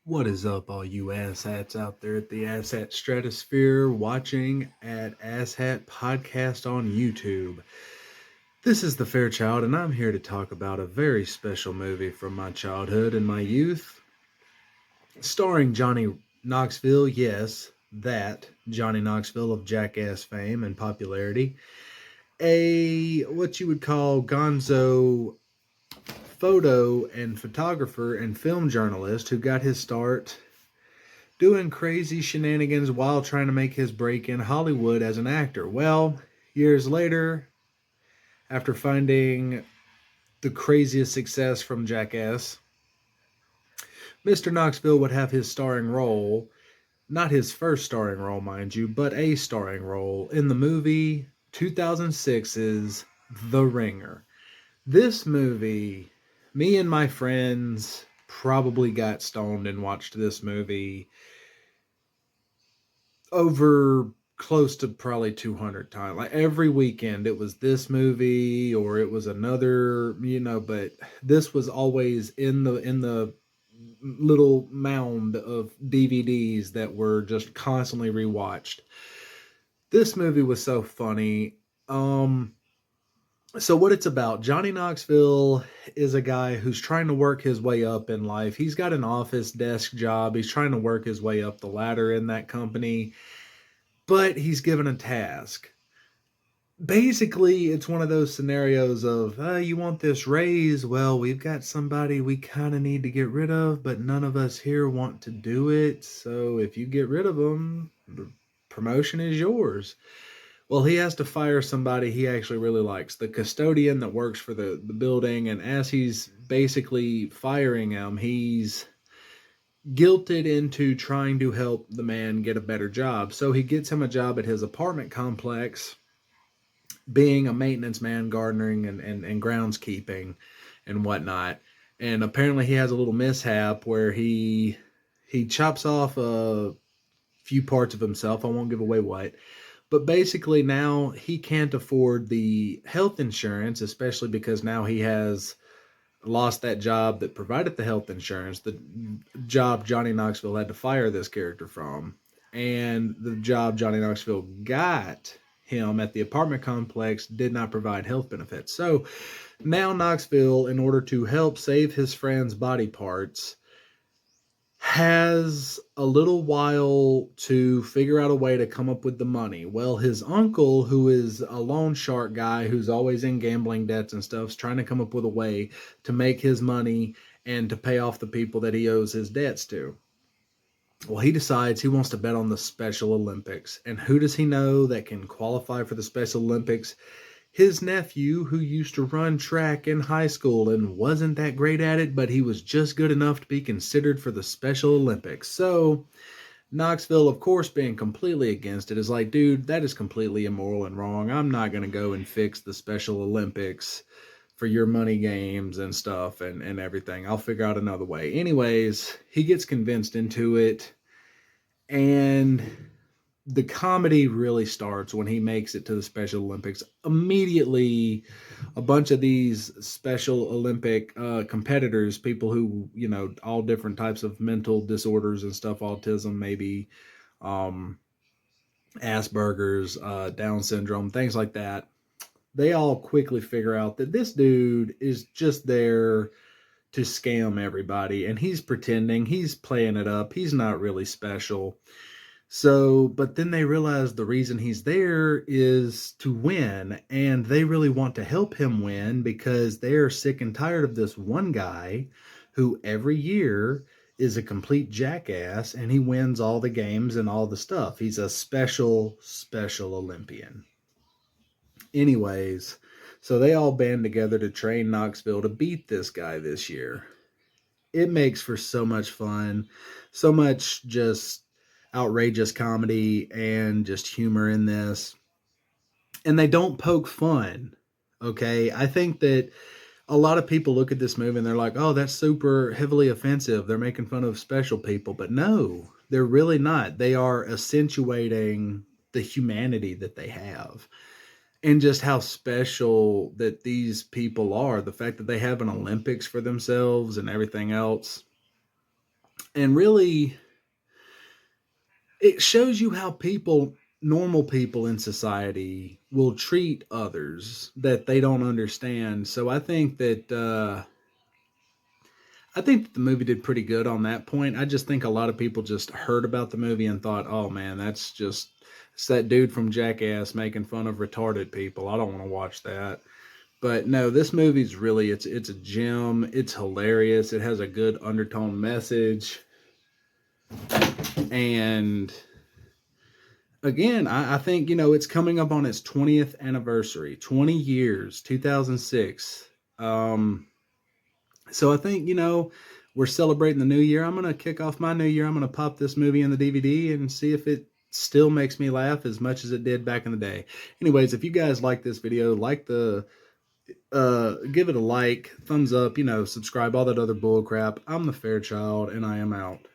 What is up, all you asshats out there at the asshat stratosphere watching at Asshat Podcast on YouTube? This is the Fairchild, and I'm here to talk about a very special movie from my childhood and my youth, starring Johnny Knoxville. Yes, that Johnny Knoxville of Jackass fame and popularity. A what you would call gonzo photo and photographer and film journalist who got his start doing crazy shenanigans while trying to make his break in Hollywood as an actor. Well, years later, after finding the craziest success from Jackass, Mr. Knoxville would have his starring role, not his first starring role, mind you, but a starring role in the movie 2006's The Ringer. This movie, me and my friends probably got stoned and watched this movie over close to probably 200 times. Like every weekend, it was this movie or it was another, but this was always in the little mound of DVDs that were just constantly rewatched. This movie was so funny. So what it's about, Johnny Knoxville is a guy who's trying to work his way up in life. He's got an office desk job. He's trying to work his way up the ladder in that company, but he's given a task. Basically, it's one of those scenarios of, you want this raise? Well, we've got somebody we kind of need to get rid of, but none of us here want to do it. So if you get rid of them, the promotion is yours. Well, he has to fire somebody he actually really likes, the custodian that works for the building. And as he's basically firing him, he's guilted into trying to help the man get a better job. So he gets him a job at his apartment complex, being a maintenance man, gardening and groundskeeping and whatnot. And apparently he has a little mishap where he chops off a few parts of himself. I won't give away what. But basically now he can't afford the health insurance, especially because now he has lost that job that provided the health insurance, the job Johnny Knoxville had to fire this character from, and the job Johnny Knoxville got him at the apartment complex did not provide health benefits. So now Knoxville, in order to help save his friend's body parts, has a little while to figure out a way to come up with the money. Well, his uncle, who is a loan shark guy who's always in gambling debts and stuff, is trying to come up with a way to make his money and to pay off the people that he owes his debts to. Well, he decides he wants to bet on the Special Olympics. And who does he know that can qualify for the Special Olympics? His nephew, who used to run track in high school and wasn't that great at it, but he was just good enough to be considered for the Special Olympics. So Knoxville, of course, being completely against it, is like, dude, that is completely immoral and wrong. I'm not going to go and fix the Special Olympics for your money games and stuff and everything. I'll figure out another way. Anyways, he gets convinced into it, and the comedy really starts when he makes it to the Special Olympics. Immediately, a bunch of these Special Olympic competitors, people who, all different types of mental disorders and stuff, autism, maybe um, Asperger's, Down syndrome, things like that, they all quickly figure out that this dude is just there to scam everybody, and he's pretending, he's playing it up, he's not really special. So, but then they realize the reason he's there is to win, and they really want to help him win because they're sick and tired of this one guy who every year is a complete jackass and he wins all the games and all the stuff. He's a special Olympian. Anyways, so they all band together to train Knoxville to beat this guy this year. It makes for so much fun, so much just outrageous comedy and just humor in this. And they don't poke fun. Okay. I think that a lot of people look at this movie and they're like, oh, that's super heavily offensive. They're making fun of special people. But no, they're really not. They are accentuating the humanity that they have and just how special that these people are. The fact that they have an Olympics for themselves and everything else. And really, it shows you how people, normal people in society, will treat others that they don't understand. So I think that the movie did pretty good on that point. I just think a lot of people just heard about the movie and thought, "Oh man, it's that dude from Jackass making fun of retarded people. I don't want to watch that." But no, this movie's really, it's a gem. It's hilarious. It has a good undertone message. And again, I think, it's coming up on its 20th anniversary, 20 years, 2006. So I think, we're celebrating the new year. I'm going to kick off my new year. I'm going to pop this movie in the DVD and see if it still makes me laugh as much as it did back in the day. Anyways, if you guys like this video, give it a like, thumbs up, subscribe, all that other bull crap. I'm the Fairchild, and I am out.